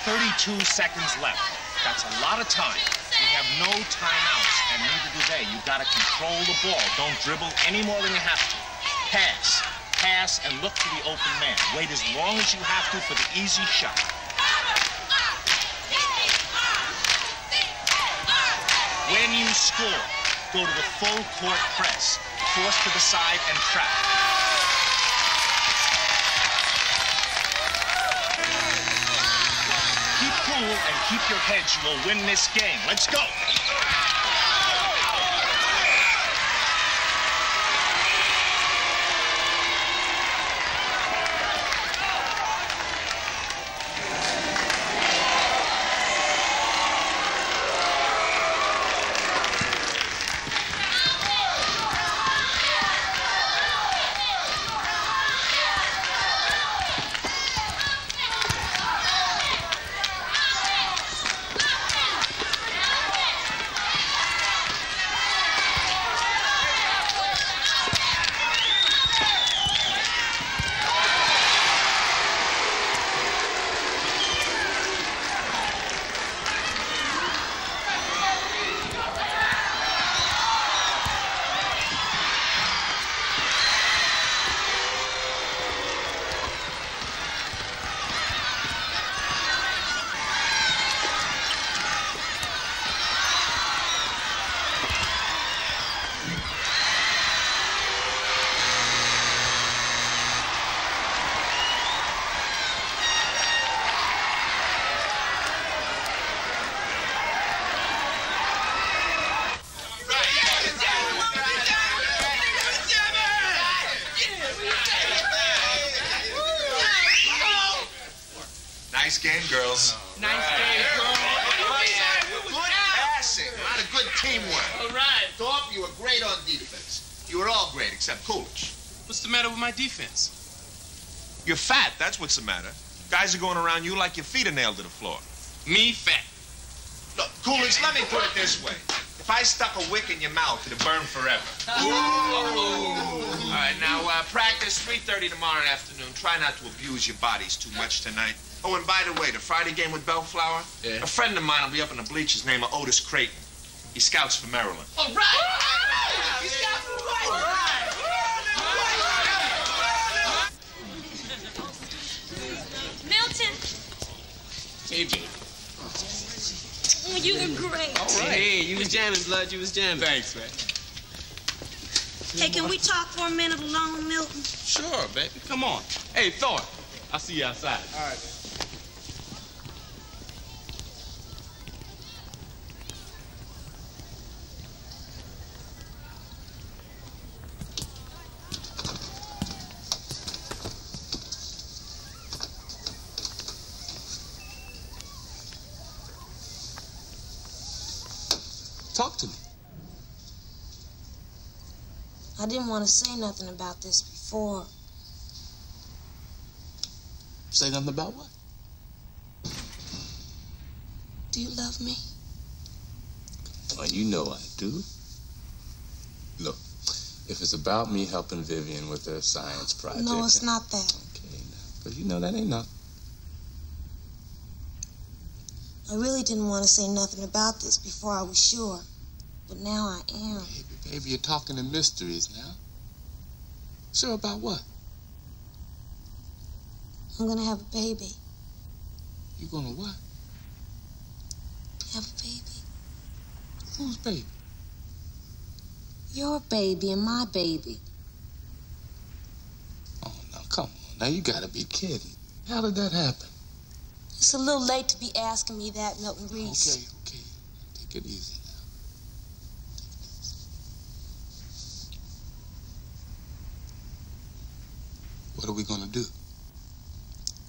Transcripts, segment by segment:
32 seconds left. That's a lot of time. We have no timeouts, and neither do they. You gotta control the ball. Don't dribble any more than you have to. Pass. Pass and look for the open man. Wait as long as you have to for the easy shot. When you score, go to the full court press. Force to the side and trap. Keep cool and keep your heads. You will win this game. Let's go. Nice game, girls. Nice game, girls. Good passing. A lot of good teamwork. All right. Thorpe, you were great on defense. You were all great except Coolidge. What's the matter with my defense? You're fat, that's what's the matter. Guys are going around you like your feet are nailed to the floor. Me fat. Look, Coolidge, let me put it this way. If I stuck a wick in your mouth, it'd burn forever. All right, now practice 3:30 tomorrow afternoon. Try not to abuse your bodies too much tonight. Oh, and by the way, the Friday game with Bellflower, a friend of mine will be up in the bleachers named Otis Creighton. He scouts for Maryland. All right. He scouts for Maryland. Milton. Hey, baby. Oh, you were great. All right. Hey, you was jamming, blood. You was jamming. Thanks, man. Hey, can we talk for a minute alone, Milton? Sure, baby. Come on. Hey, Thor. I'll see you outside. All right. Talk to me. I didn't want to say nothing about this before. Say nothing about what? Do you love me? Well, you know I do. Look, if it's about me helping Vivian with her science project... No, it's not that. Okay, because you know that ain't nothing. I really didn't want to say nothing about this before I was sure. But now I am. Baby, you're talking in mysteries now. Sure about what? I'm gonna have a baby. You gonna what? Have a baby. Whose baby? Your baby and my baby. Oh, now, come on. Now, you gotta be kidding. How did that happen? It's a little late to be asking me that, Milton Reese. Okay. Take it easy now. What are we gonna do?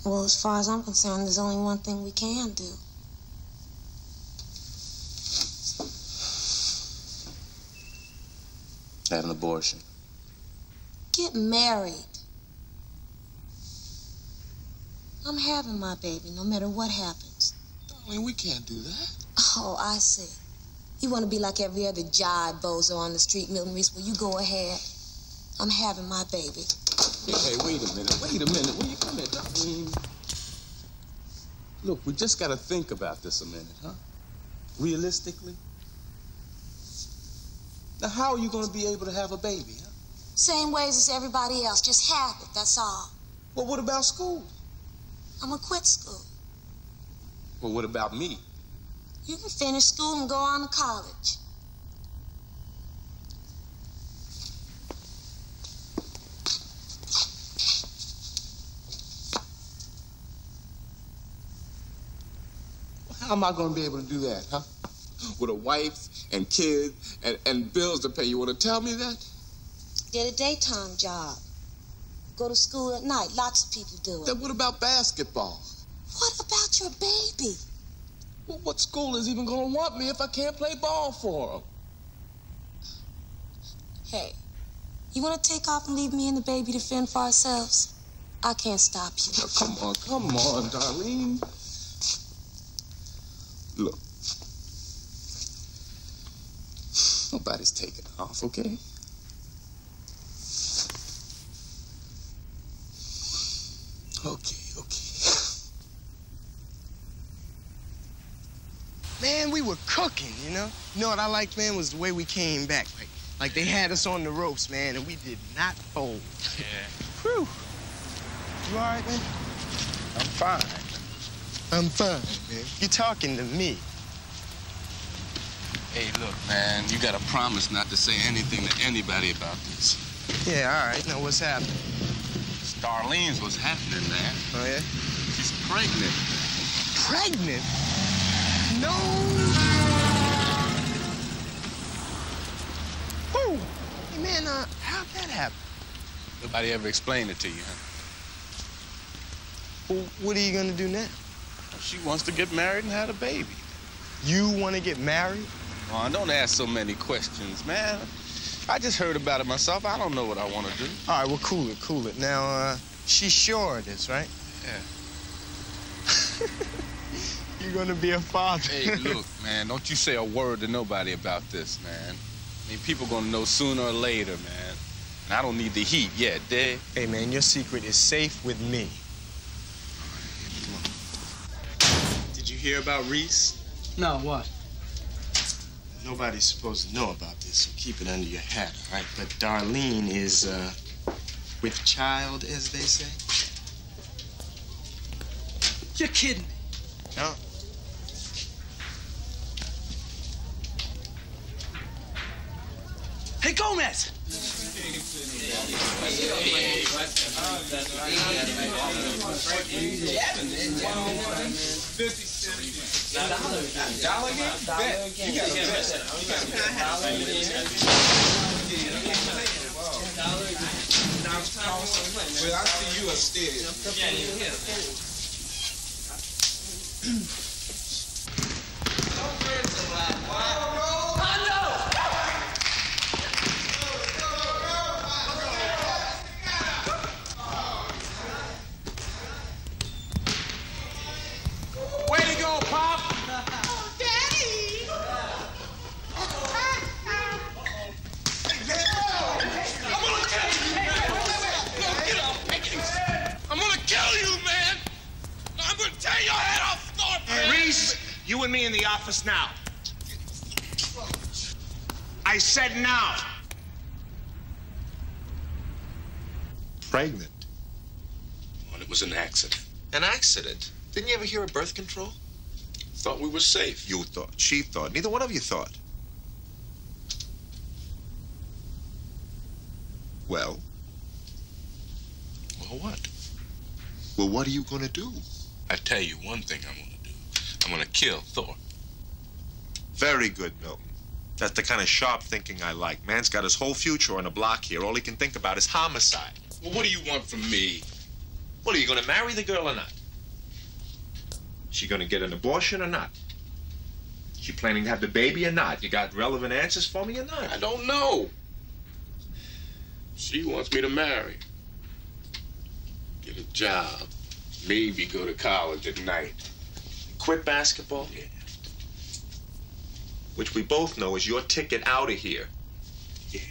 Well, as far as I'm concerned, there's only one thing we can do. Have an abortion. Get married. I'm having my baby, no matter what happens. Darling, we can't do that. Oh, I see. You want to be like every other jive bozo on the street, Milton Reese. Well, you go ahead. I'm having my baby. Hey, wait a minute. Will you come here, darling? Look, we just gotta think about this a minute, huh? Realistically. Now, how are you gonna be able to have a baby, huh? Same ways as everybody else, just have it, that's all. Well, what about school? I'm gonna quit school. Well, what about me? You can finish school and go on to college. How am I going to be able to do that, huh? With a wife and kids and bills to pay. You want to tell me that? Get a daytime job. Go to school at night. Lots of people do it. Then what about basketball? What about your baby? Well, what school is even going to want me if I can't play ball for them? Hey, you want to take off and leave me and the baby to fend for ourselves? I can't stop you. Now, come on, Darlene. Look, nobody's taking off, okay? Okay. Man, we were cooking, you know? You know what I liked, man, was the way we came back. Like they had us on the ropes, man, and we did not fold. Yeah. Whew. You all right, man? I'm fine. I'm fine, man. You talking to me. Hey, look, man, you got to promise not to say anything to anybody about this. Yeah, all right. Now, what's happening? Darlene's what's happening, man. Oh, yeah? She's pregnant. Pregnant? No! Who? Hey, man, how'd that happen? Nobody ever explained it to you, huh? Well, what are you gonna do now? She wants to get married and have a baby. You wanna get married? Oh, don't ask so many questions, man. I just heard about it myself. I don't know what I want to do. All right, well, cool it. Now, she's sure of this, right? Yeah. You're gonna be a father. Hey, look, man, don't you say a word to nobody about this, man. I mean, people gonna know sooner or later, man. And I don't need the heat yet, dig? Hey, man, your secret is safe with me. Did you hear about Reese? No, what? Nobody's supposed to know about this, so keep it under your hat, all right? But Darlene is, with child, as they say. You're kidding me. No. Hey, Gomez! $1 again? Bet. You got a bet. Well, I see you upstairs. Way to go, Pop! I'm gonna kill you, man! I'm gonna tear your head off, Thorpe! Reese, you and me in the office now. I said now. Pregnant. Well, it was an accident. An accident? Didn't you ever hear of birth control? Thought we were safe. You thought. She thought. Neither one of you thought. Well? Well, what? Well, what are you gonna do? I tell you one thing I'm gonna do. I'm gonna kill Thorpe. Very good, Milton. That's the kind of sharp thinking I like. Man's got his whole future on a block here. All he can think about is homicide. Well, what do you want from me? What, are you gonna marry the girl or not? She gonna get an abortion or not? She planning to have the baby or not? You got relevant answers for me or not? I don't know. She wants me to marry. Get a job. Maybe go to college at night. Quit basketball? Yeah. Which we both know is your ticket out of here. Yeah.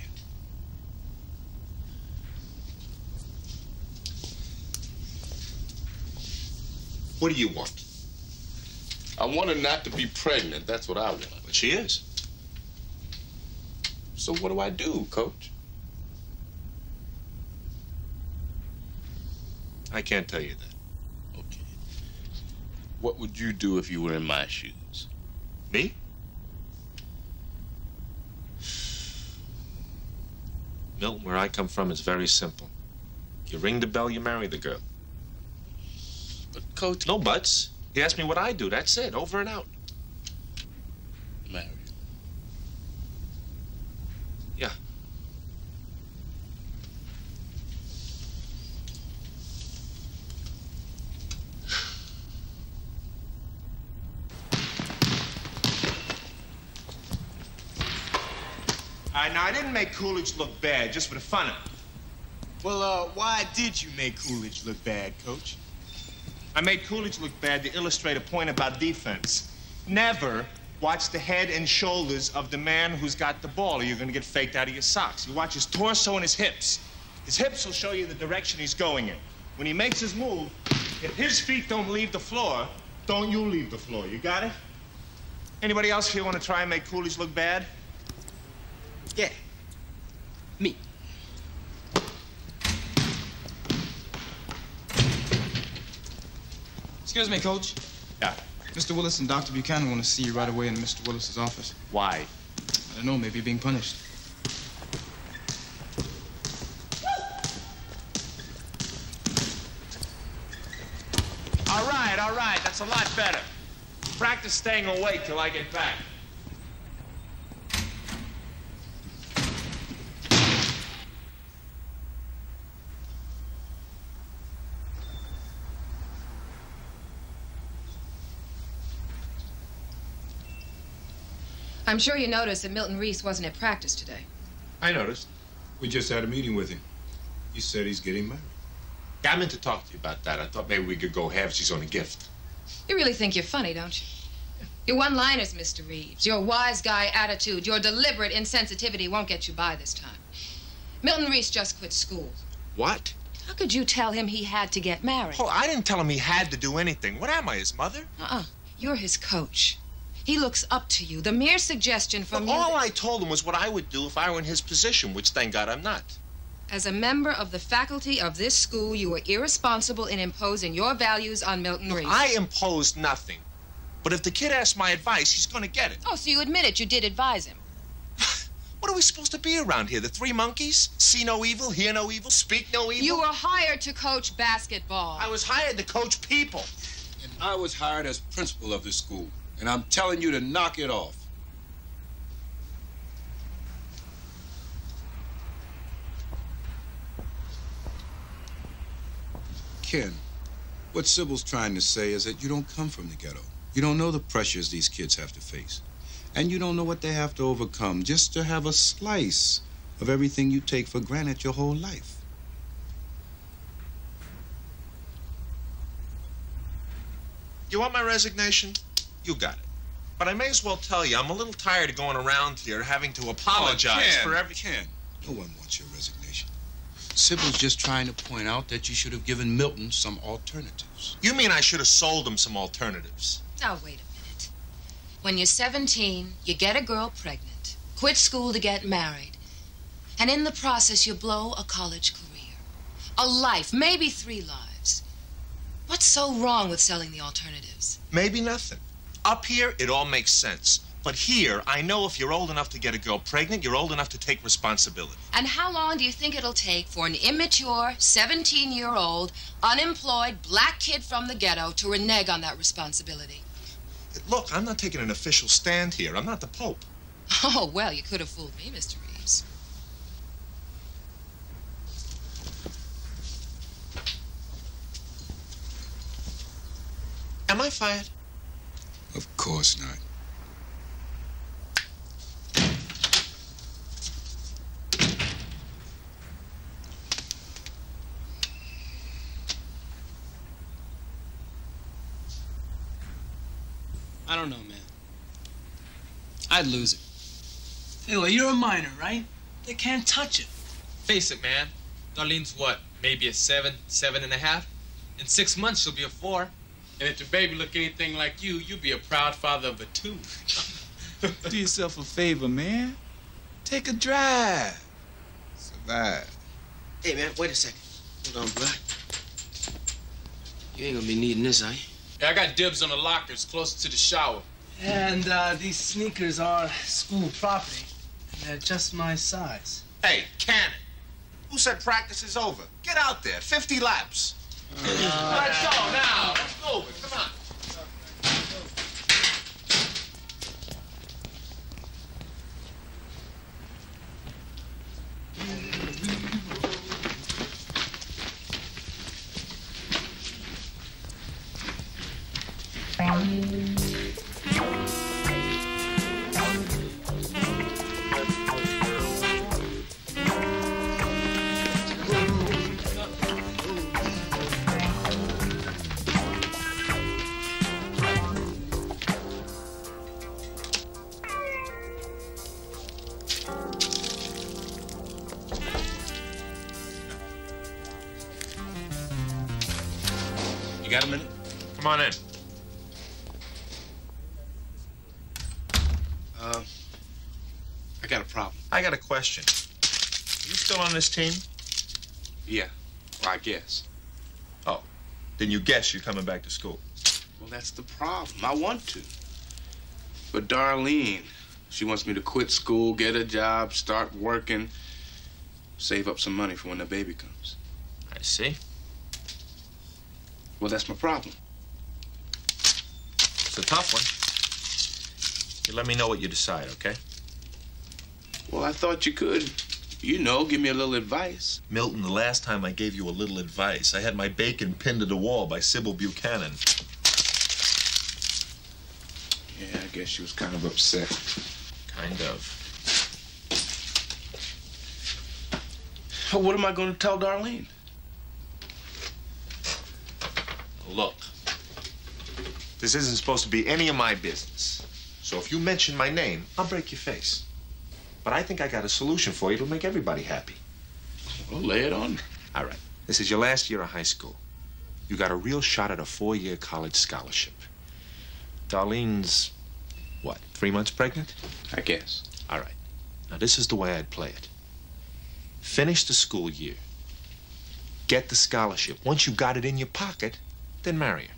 What do you want? I want her not to be pregnant. That's what I want. But she is. So what do I do, Coach? I can't tell you that. Okay. What would you do if you were in my shoes? Me? Milton, where I come from is very simple. You ring the bell, you marry the girl. But, Coach... No buts. He asked me what I do. That's it. Over and out. Marry. Yeah. All right, now, I didn't make Coolidge look bad, just for the fun of it. Well, why did you make Coolidge look bad, Coach? I made Coolidge look bad to illustrate a point about defense. Never watch the head and shoulders of the man who's got the ball, or you're going to get faked out of your socks. You watch his torso and his hips. His hips will show you the direction he's going in. When he makes his move, if his feet don't leave the floor, don't you leave the floor. You got it? Anybody else here want to try and make Coolidge look bad? Yeah. Me. Excuse me, Coach. Yeah. Mr. Willis and Dr. Buchanan want to see you right away in Mr. Willis's office. Why? I don't know, maybe you're being punished. All right. That's a lot better. Practice staying awake till I get back. I'm sure you noticed that Milton Reese wasn't at practice today. I noticed. We just had a meeting with him. He said he's getting married. Yeah, I meant to talk to you about that. I thought maybe we could go halvesies on a gift. You really think you're funny, don't you? Your one-liners, Mr. Reeves, your wise guy attitude, your deliberate insensitivity won't get you by this time. Milton Reese just quit school. What? How could you tell him he had to get married? Oh, I didn't tell him he had to do anything. What am I, his mother? You're his coach. He looks up to you. The mere suggestion from you... All I told him was what I would do if I were in his position, which thank God I'm not. As a member of the faculty of this school, you were irresponsible in imposing your values on Milton Reese. I imposed nothing. But if the kid asks my advice, he's going to get it. Oh, so you admit it. You did advise him. What are we supposed to be around here? The three monkeys? See no evil, hear no evil, speak no evil? You were hired to coach basketball. I was hired to coach people. And I was hired as principal of this school. And I'm telling you to knock it off. Ken, what Sybil's trying to say is that you don't come from the ghetto. You don't know the pressures these kids have to face. And you don't know what they have to overcome just to have a slice of everything you take for granted your whole life. You want my resignation? You got it. But I may as well tell you, I'm a little tired of going around here having to apologize for every... Ken, no one wants your resignation. Sybil's just trying to point out that you should have given Milton some alternatives. You mean I should have sold him some alternatives? Now, wait a minute. When you're 17, you get a girl pregnant, quit school to get married, and in the process, you blow a college career, a life, maybe 3 lives. What's so wrong with selling the alternatives? Maybe nothing. Up here, it all makes sense. But here, I know if you're old enough to get a girl pregnant, you're old enough to take responsibility. And how long do you think it'll take for an immature, 17-year-old, unemployed black kid from the ghetto to renege on that responsibility? Look, I'm not taking an official stand here. I'm not the Pope. Oh, well, you could have fooled me, Mr. Reeves. Am I fired? Of course not. I don't know, man. I'd lose it. Anyway, you're a minor, right? They can't touch it. Face it, man. Darlene's what? Maybe a 7, 7.5? In 6 months, she'll be a 4. And if the baby look anything like you, you'd be a proud father of a two. Do yourself a favor, man. Take a drive. Survive. Hey, man, wait a second. Hold on, bro. You ain't gonna be needing this, are you? Yeah, I got dibs on the lockers closest to the shower. And these sneakers are school property. And they're just my size. Hey, Cannon. Who said practice is over? Get out there. 50 laps. Let's go now. Let's go. Come on. You got a minute? Come on in. I got a problem. I got a question. You still on this team? Yeah, well, I guess. Oh, then you guess you're coming back to school. Well, that's the problem. I want to. But Darlene, she wants me to quit school, get a job, start working, save up some money for when the baby comes. I see. Well, that's my problem. It's a tough one. You let me know what you decide, okay? Well, I thought you could, you know, give me a little advice. Milton, the last time I gave you a little advice, I had my bacon pinned to the wall by Sybil Buchanan. Yeah, I guess she was kind of upset. Kind of. What am I going to tell Darlene? Look, this isn't supposed to be any of my business. So if you mention my name, I'll break your face. But I think I got a solution for you that'll make everybody happy. Well, lay it on me. All right. This is your last year of high school. You got a real shot at a 4-year college scholarship. Darlene's, what, 3 months pregnant? I guess. All right. Now, this is the way I'd play it. Finish the school year. Get the scholarship. Once you got it in your pocket, then marry her.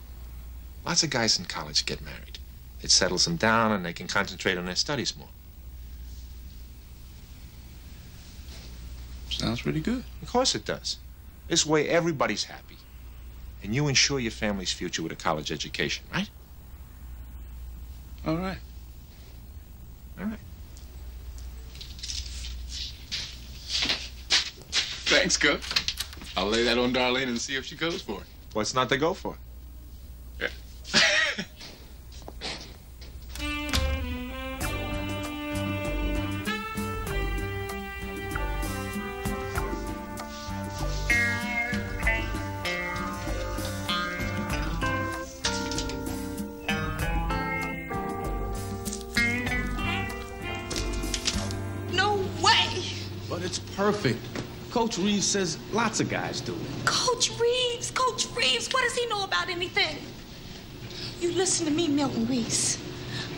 Lots of guys in college get married. It settles them down and they can concentrate on their studies more. Sounds pretty good. Of course it does. This way everybody's happy. And you ensure your family's future with a college education, right? All right. All right. Thanks, Cook. I'll lay that on Darlene and see if she goes for it. What's not to go for? Yeah. No way! But it's perfect. Coach Reeves says lots of guys do it. Coach Reeves, what does he know about anything? You listen to me, Milton Reese.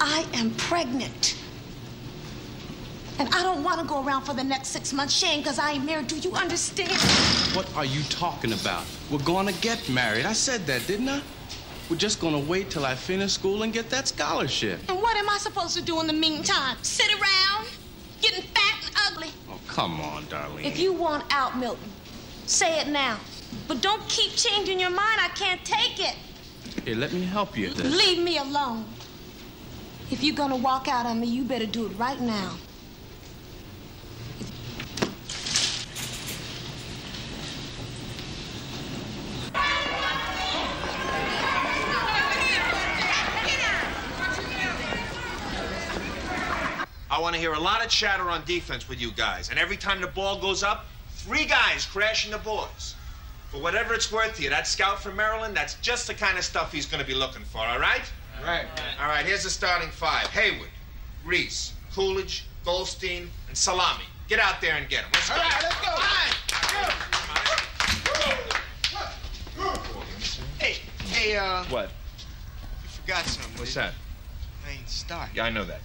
I am pregnant. And I don't want to go around for the next 6 months shamed because I ain't married. Do you understand? What are you talking about? We're gonna get married. I said that, didn't I? We're just gonna wait till I finish school and get that scholarship. And what am I supposed to do in the meantime? Sit around? Getting fat and ugly? Oh, come on, Darlene. If you want out, Milton, say it now. But don't keep changing your mind. I can't take it. Here, let me help you. Leave me alone. If you're gonna walk out on me, you better do it right now. I want to hear a lot of chatter on defense with you guys. And every time the ball goes up, 3 guys crashing the boards. For whatever it's worth to you, that scout from Maryland, that's just the kind of stuff he's going to be looking for, all right? Right. All right, here's the starting 5. Haywood, Reese, Coolidge, Goldstein, and Salami. Get out there and get them. Let's go. All right, let's go. Hey, What? forgot something. What's that? I ain't started. Yeah, I know that.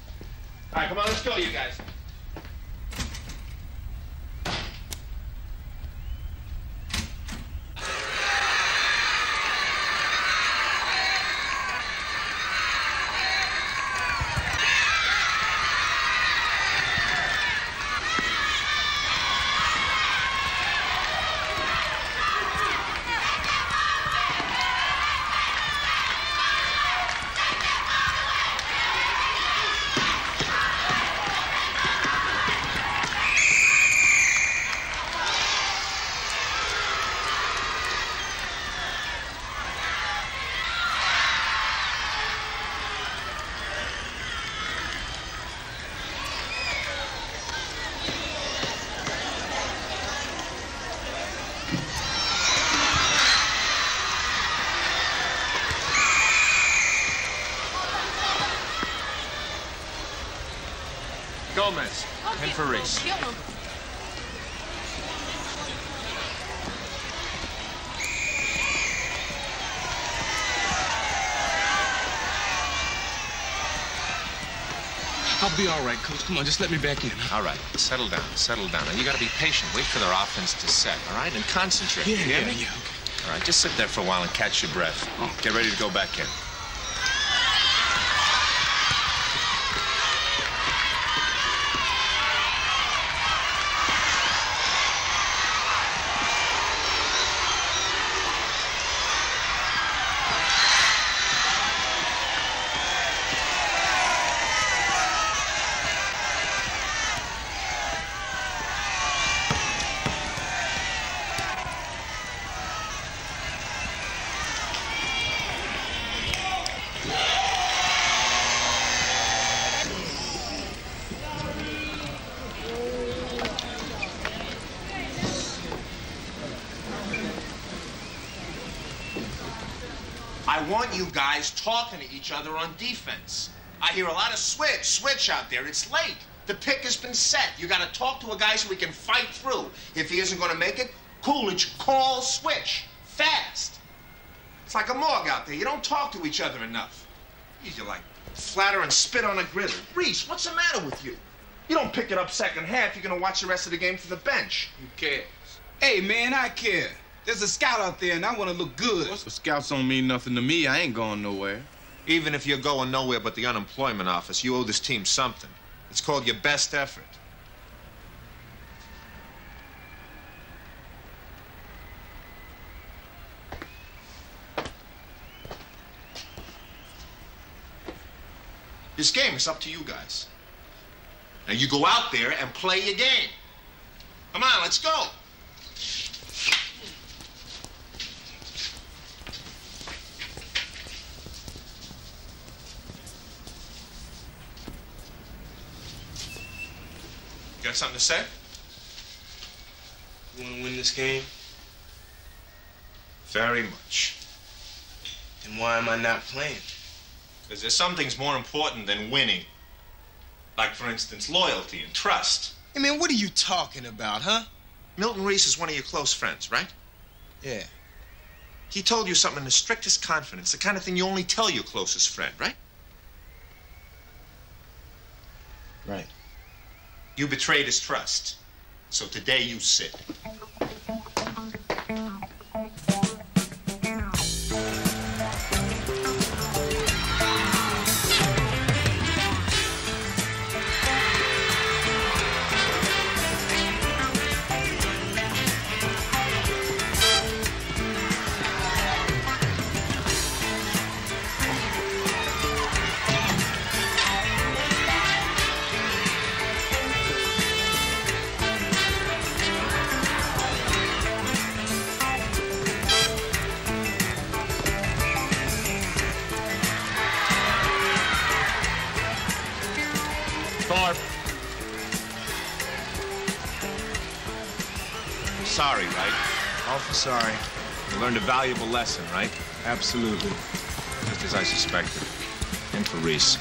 All right, come on, let's go, you guys. Gomez, in for Reese. I'll be all right, Coach. Come on, just let me back in. All right, settle down, settle down. Now, you gotta be patient. Wait for their offense to set, all right? And concentrate. Yeah, you hear yeah, me? yeah, okay. All right, just sit there for a while and catch your breath. Get ready to go back in. I want you guys talking to each other on defense. I hear a lot of switch out there. It's late. The pick has been set. You got to talk to a guy so he can fight through. If he isn't going to make it, Coolidge, call switch. Fast. It's like a morgue out there. You don't talk to each other enough. You're like flatter and spit on a griddle. Reese, what's the matter with you? You don't pick it up second half. You're going to watch the rest of the game from the bench. Who cares? Hey, man, I care. There's a scout out there, and I want to look good. The scouts don't mean nothing to me. I ain't going nowhere. Even if you're going nowhere but the unemployment office, you owe this team something. It's called your best effort. This game is up to you guys. Now you go out there and play your game. Come on, let's go. Got something to say? You want to win this game? Very much. Then why am I not playing? Because there's some things more important than winning. Like, for instance, loyalty and trust. Hey, man, what are you talking about, huh? Milton Reese is one of your close friends, right? Yeah. He told you something in the strictest confidence, the kind of thing you only tell your closest friend, right? Right. You betrayed his trust. So today you sit. Sorry, right? Awful sorry. You learned a valuable lesson, right? Absolutely. Just as I suspected. In for Reese.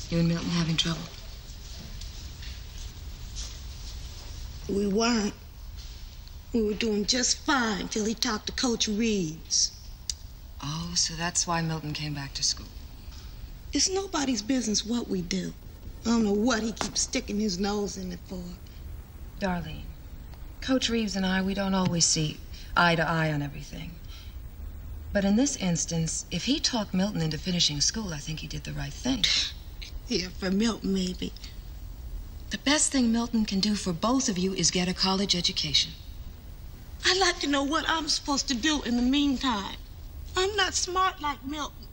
You and Milton having trouble? We weren't. We were doing just fine till he talked to Coach Reeves. Oh, so that's why Milton came back to school. It's nobody's business what we do. I don't know what he keeps sticking his nose in it for. Darlene, Coach Reeves and I, we don't always see eye to eye on everything. But in this instance, if he talked Milton into finishing school, I think he did the right thing. Yeah, for Milton, maybe. The best thing Milton can do for both of you is get a college education. I'd like to know what I'm supposed to do in the meantime. I'm not smart like Milton.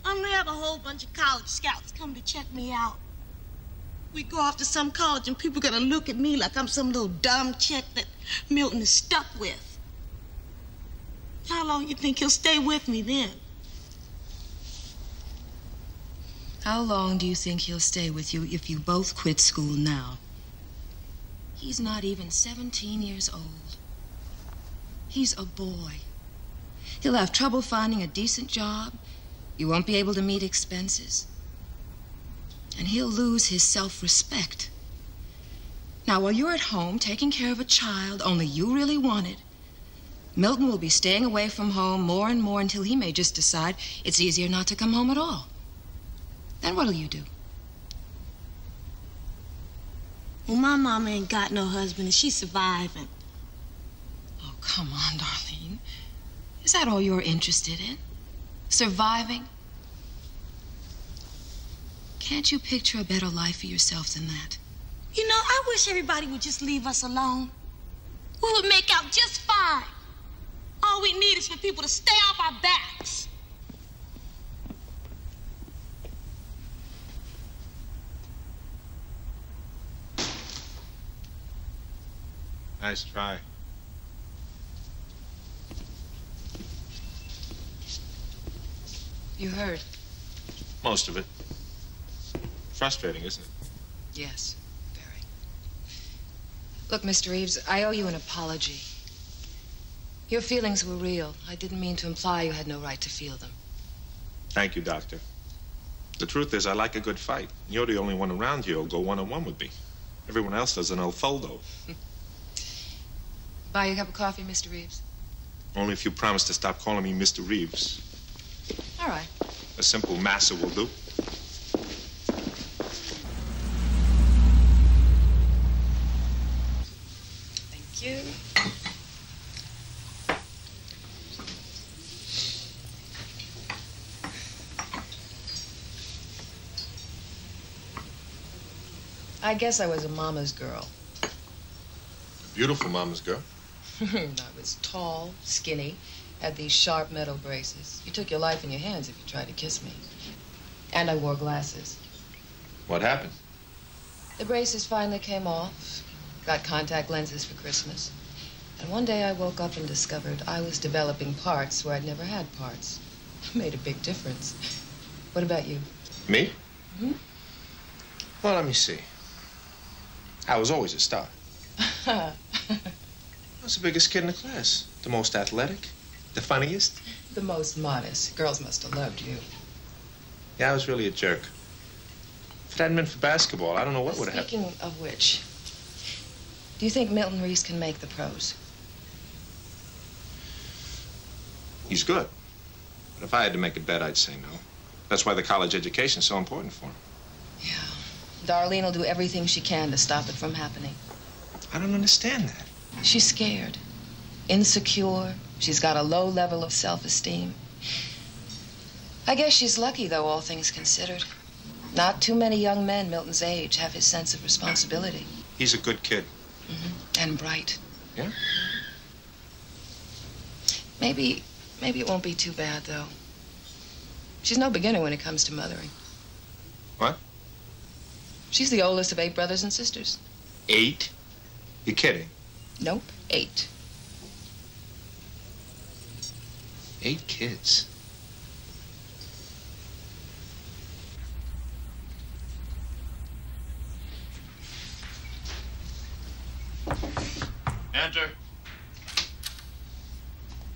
I'm gonna have a whole bunch of college scouts come to check me out. We go off to some college and people are gonna look at me like I'm some little dumb chick that Milton is stuck with. How long you think he'll stay with me then? How long do you think he'll stay with you if you both quit school now? He's not even 17 years old. He's a boy. He'll have trouble finding a decent job. You won't be able to meet expenses. And he'll lose his self-respect. Now, while you're at home taking care of a child only you really wanted, Milton will be staying away from home more and more until he may just decide it's easier not to come home at all. Then what'll you do? Well, my mama ain't got no husband and she's surviving. Oh, come on, Darlene. Is that all you're interested in? Surviving? Can't you picture a better life for yourself than that? You know, I wish everybody would just leave us alone. We would make out just fine. All we need is for people to stay off our backs. Nice try. You heard? Most of it. Frustrating, isn't it? Yes, very. Look, Mr. Reeves, I owe you an apology. Your feelings were real. I didn't mean to imply you had no right to feel them. Thank you, Doctor. The truth is, I like a good fight. You're the only one around here who'll go one-on-one with me. Everyone else does an El Foldo. Buy you a cup of coffee, Mr. Reeves? Only if you promise to stop calling me Mr. Reeves. All right. A simple massa will do. Thank you. I guess I was a mama's girl. Beautiful mama's girl. I was tall, skinny, had these sharp metal braces. You took your life in your hands if you tried to kiss me. And I wore glasses. What happened? The braces finally came off. Got contact lenses for Christmas. And one day I woke up and discovered I was developing parts where I'd never had parts. It made a big difference. What about you? Me? Hmm? Well, let me see. I was always a star. I was the biggest kid in the class. The most athletic. The funniest. The most modest. Girls must have loved you. Yeah, I was really a jerk. If it hadn't been for basketball, I don't know what would have happened. Speaking of which, do you think Milton Reese can make the pros? He's good. But if I had to make a bet, I'd say no. That's why the college education's so important for him. Yeah. Darlene will do everything she can to stop it from happening. I don't understand that. She's scared, insecure. She's got a low level of self-esteem. I guess she's lucky, though, all things considered. Not too many young men Milton's age have his sense of responsibility. He's a good kid. Mm-hmm. And bright. Yeah? Maybe it won't be too bad, though. She's no beginner when it comes to mothering. What? She's the oldest of 8 brothers and sisters. 8? You're kidding. Nope, 8. 8 kids. Enter.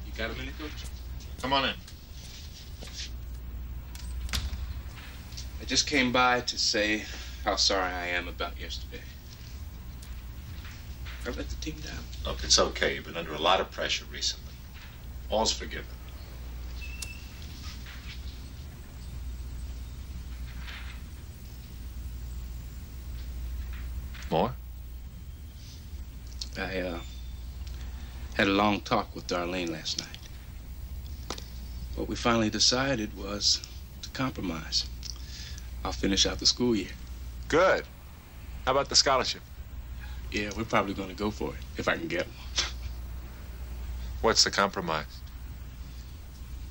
You got a minute, Coach? Come on in. I just came by to say how sorry I am about yesterday. I let the team down. Look, it's okay. You've been under a lot of pressure recently. All's forgiven. More? I had a long talk with Darlene last night. What we finally decided was to compromise. I'll finish out the school year. Good. How about the scholarship? Yeah, we're probably going to go for it, if I can get one. What's the compromise?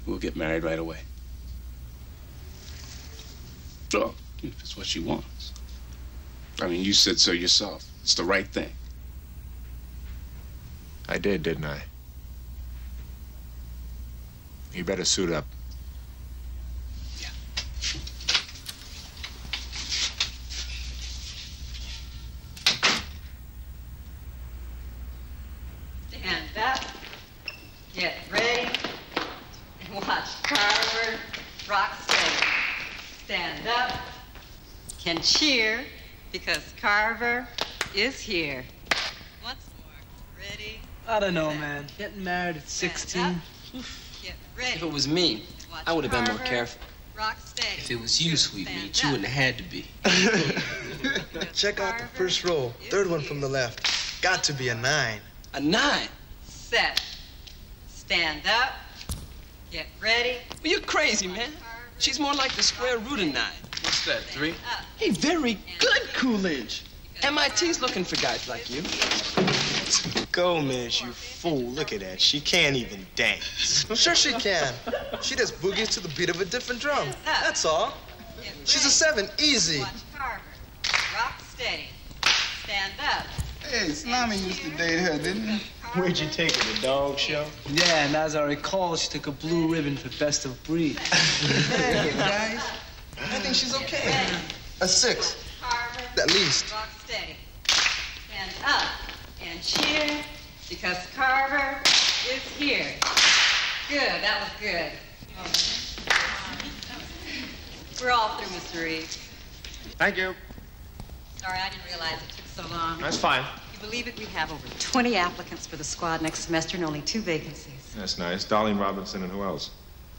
We'll get married right away. So, if it's what she wants. I mean, you said so yourself. It's the right thing. I did, didn't I? You better suit up. Yeah. Stand up, get ready, and watch Carver rock steady. Stand up, can cheer, because Carver is here. Once more, ready? I don't know, man. Getting married at 16. Get ready. If it was me, I would have been more careful. Rock steady. If it was you, sweet meat, you wouldn't have had to be. Check out the first row, third one from the left. Got to be a 9. A 9? Set. Stand up, get ready. Well, you're crazy, man. She's more like the square root of 9. What's that, 3? Hey, very good, Coolidge. MIT's looking for guys like you. Go, Miss, you fool. Look at that. She can't even dance. Sure she can. She just boogies to the beat of a different drum. That's all. She's a 7, easy. Watch Carver. Rock steady. Stand up. Hey, Slimy used to date her, didn't he? Where'd you take her, the dog show? Yeah, and as I recall, she took a blue ribbon for best of breed. Hey, guys. I think she's okay. A 6. Carver. At least. Rock steady. Stand up and cheer because Carver is here. Good, that was good. We're all through, Mr. Reeves. Thank you. Sorry, I didn't realize it took so long. That's fine. You believe it? We have over 20 applicants for the squad next semester and only 2 vacancies. That's nice. Darlene Robinson and who else?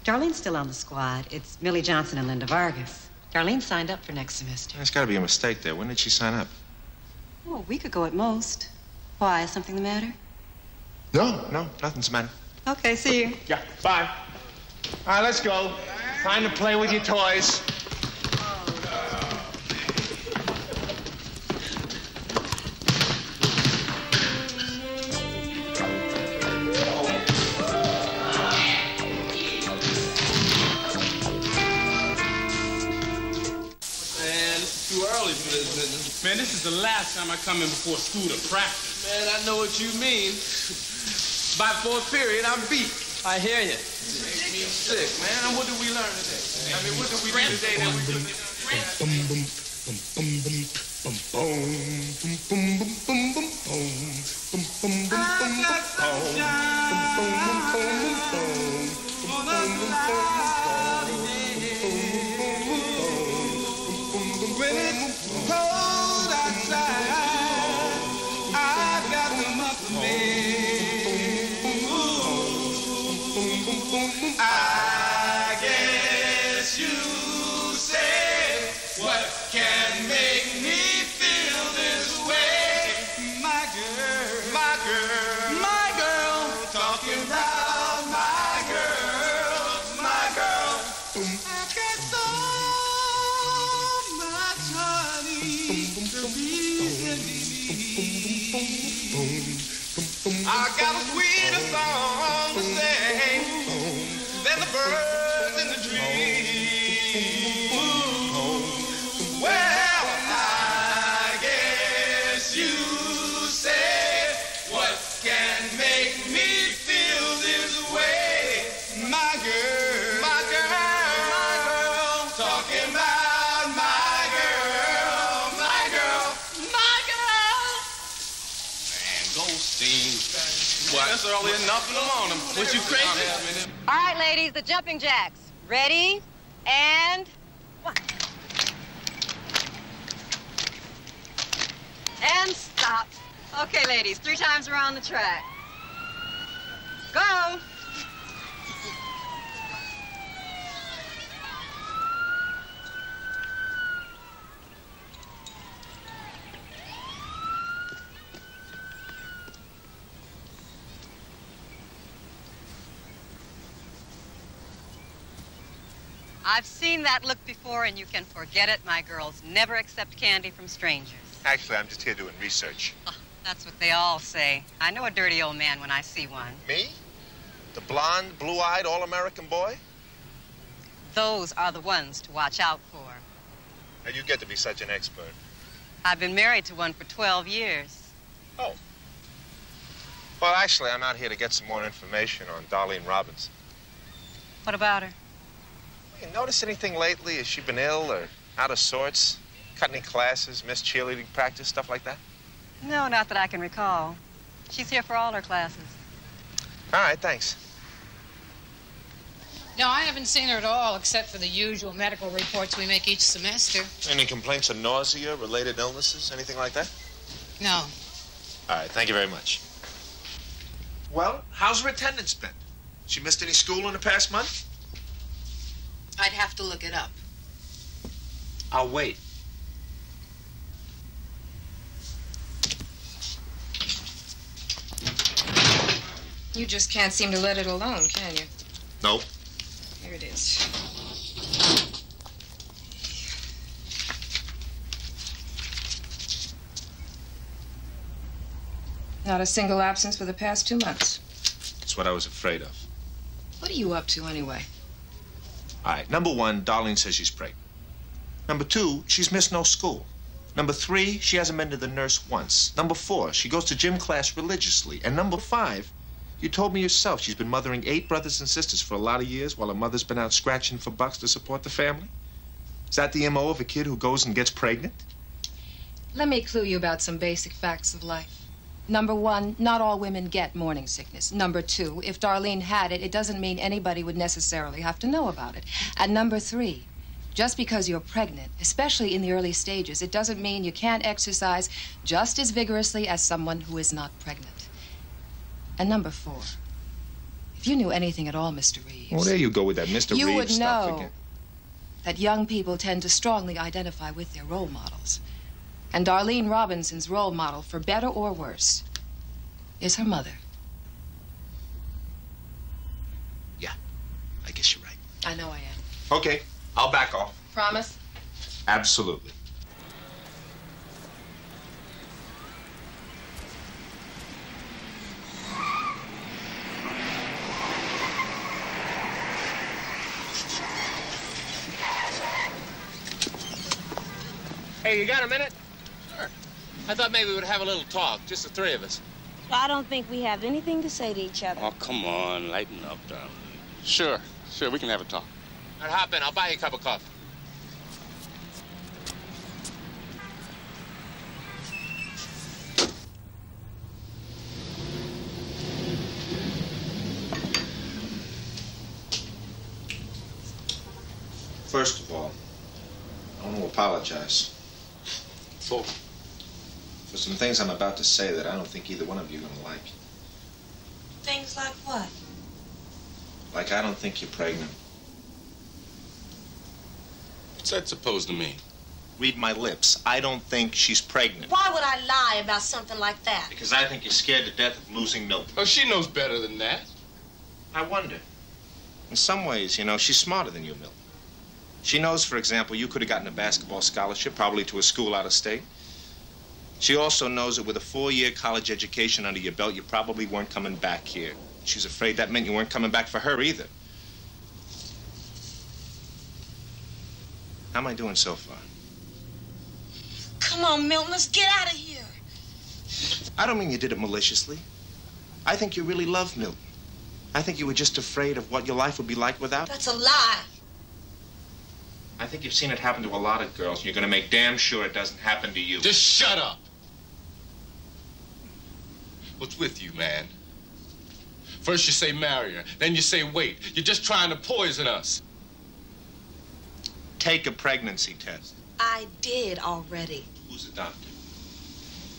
Darlene's still on the squad. It's Millie Johnson and Linda Vargas. Darlene signed up for next semester. There's got to be a mistake there. When did she sign up? Oh, a week ago at most. Why, is something the matter? No, nothing's the matter. Okay, see you. Yeah, bye. All right, let's go. Time to play with your toys. Man, this is the last time I come in before school to practice. Man, I know what you mean. By fourth period, I'm beat. I hear you. Make me sick, man. What did we learn today? I mean, what did we do today that we couldn't? I guess you say what can make me feel this way. My girl, my girl, my girl, talking about my girl, my girl. I got so much honey to be I got a sweeter song to sing than the birds in the trees. Well, I guess you say what can make me feel this way. My girl, my girl, my girl, talking about my girl, my girl, my girl. Man, Goldstein. What? That's early enough in the morning. Was you crazy? All right, ladies, the jumping jacks. Ready? And 1, Okay, ladies, 3 times around the track. Go! I've seen that look before, and you can forget it. My girls never accept candy from strangers. Actually, I'm just here doing research. Oh, that's what they all say. I know a dirty old man when I see one. Me? The blonde, blue-eyed, all-American boy? Those are the ones to watch out for. How you get to be such an expert? I've been married to one for 12 years. Oh. Well, actually, I'm out here to get some more information on Darlene Robinson. What about her? You notice anything lately? Has she been ill or out of sorts? Cut any classes, missed cheerleading practice, stuff like that? No, not that I can recall. She's here for all her classes. All right, thanks. No, I haven't seen her at all, except for the usual medical reports we make each semester. Any complaints of nausea, related illnesses, anything like that? No. All right, thank you very much. Well, how's her attendance been? She missed any school in the past month? I'd have to look it up. I'll wait. You just can't seem to let it alone, can you? Nope. Here it is. Not a single absence for the past 2 months. That's what I was afraid of. What are you up to, anyway? All right, number 1, Darlene says she's pregnant. Number 2, she's missed no school. Number 3, she hasn't been to the nurse once. Number 4, she goes to gym class religiously. And number 5, you told me yourself she's been mothering 8 brothers and sisters for a lot of years while her mother's been out scratching for bucks to support the family. Is that the MO of a kid who goes and gets pregnant? Let me clue you about some basic facts of life. Number 1, not all women get morning sickness. Number 2, if Darlene had it, it doesn't mean anybody would necessarily have to know about it. And number 3, just because you're pregnant, especially in the early stages, it doesn't mean you can't exercise just as vigorously as someone who is not pregnant. And number 4, if you knew anything at all, Mr. Reeves... Well, there you go with that Mr. Reeves you would stuff know again. that young people tend to strongly identify with their role models. And Darlene Robinson's role model, for better or worse, is her mother. Yeah, I guess you're right. I know I am. Okay, I'll back off. Promise? Absolutely. Hey, you got a minute? Sure. I thought maybe we would have a little talk, just the 3 of us. Well, I don't think we have anything to say to each other. Oh, come on, lighten up, darling. Sure, we can have a talk. All right, hop in. I'll buy you a cup of coffee. First of all, I want to apologize. For some things I'm about to say that I don't think either one of you are going to like. Things like what? Like, I don't think you're pregnant. What's that supposed to mean? Read my lips. I don't think she's pregnant. Why would I lie about something like that? Because I think you're scared to death of losing Milton. Oh, she knows better than that. I wonder. In some ways, you know, she's smarter than you, Milton. She knows, for example, you could have gotten a basketball scholarship, probably to a school out of state. She also knows that with a 4-year college education under your belt, you probably weren't coming back here. She's afraid that meant you weren't coming back for her either. How am I doing so far? Come on, Milton, let's get out of here. I don't mean you did it maliciously. I think you really love Milton. I think you were just afraid of what your life would be like without. That's a lie. I think you've seen it happen to a lot of girls, and you're going to make damn sure it doesn't happen to you. Just shut up. What's with you, man? First you say marry her, then you say wait. You're just trying to poison us. Take a pregnancy test. I did already. Who's the doctor?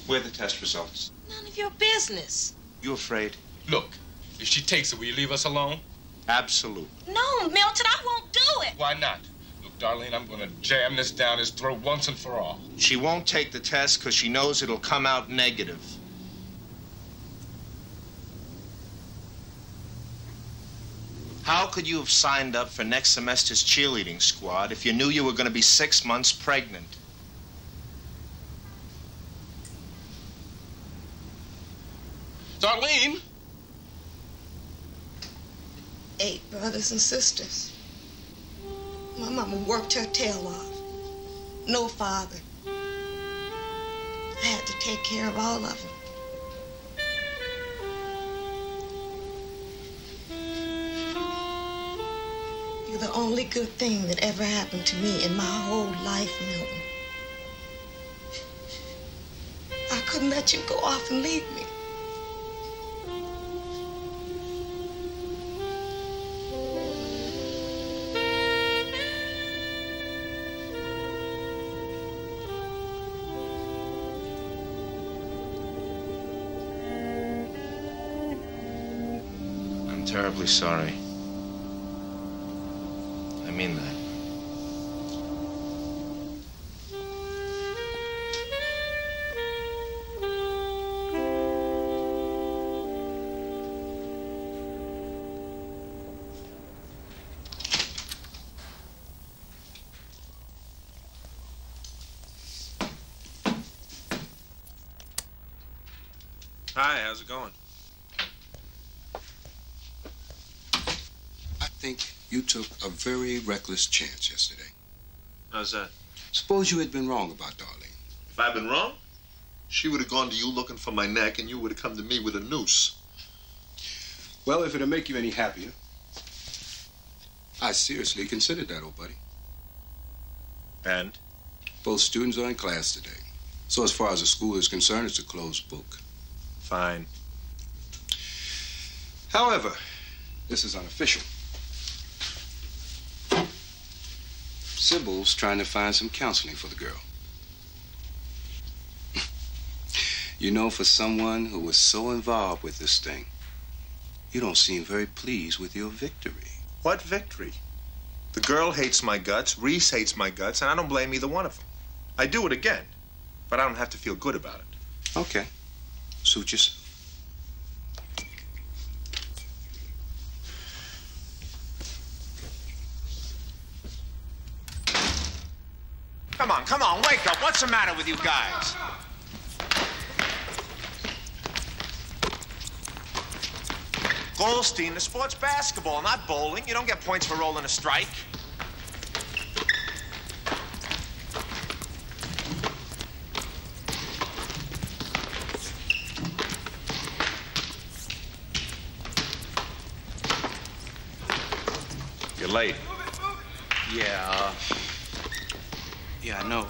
Where are the test results? None of your business. You afraid? Look, if she takes it, will you leave us alone? Absolute. No, Milton, I won't do it. Why not? Look, Darlene, I'm gonna jam this down his throat once and for all. She won't take the test because she knows it'll come out negative. How could you have signed up for next semester's cheerleading squad if you knew you were going to be 6 months pregnant? Darlene! 8 brothers and sisters. My mama worked her tail off. No father. I had to take care of all of them. You're the only good thing that ever happened to me in my whole life, Milton. I couldn't let you go off and leave me. I'm terribly sorry. I mean that. Hi, how's it going? I think you took a very reckless chance yesterday. How's that? Suppose you had been wrong about Darlene. If I'd been wrong, she would have gone to you looking for my neck, and you would have come to me with a noose. Well, if it'll make you any happier, I seriously considered that, old buddy. And? Both students are in class today. So as far as the school is concerned, it's a closed book. Fine. However, this is unofficial. Sybil's trying to find some counseling for the girl. You know, for someone who was so involved with this thing, you don't seem very pleased with your victory. What victory? The girl hates my guts, Reese hates my guts, and I don't blame either one of them. I'd do it again, but I don't have to feel good about it. Okay. Suit yourself. Come on, wake up. What's the matter with you guys? Goldstein, the sport's basketball, not bowling. You don't get points for rolling a strike. You're late. Yeah, I know.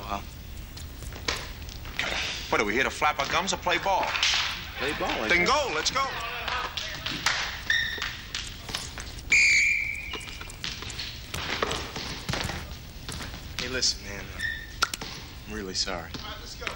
What, are we here to flap our gums or play ball? Play ball. Then go, let's go. Hey, listen, man. I'm really sorry. All right, let's go.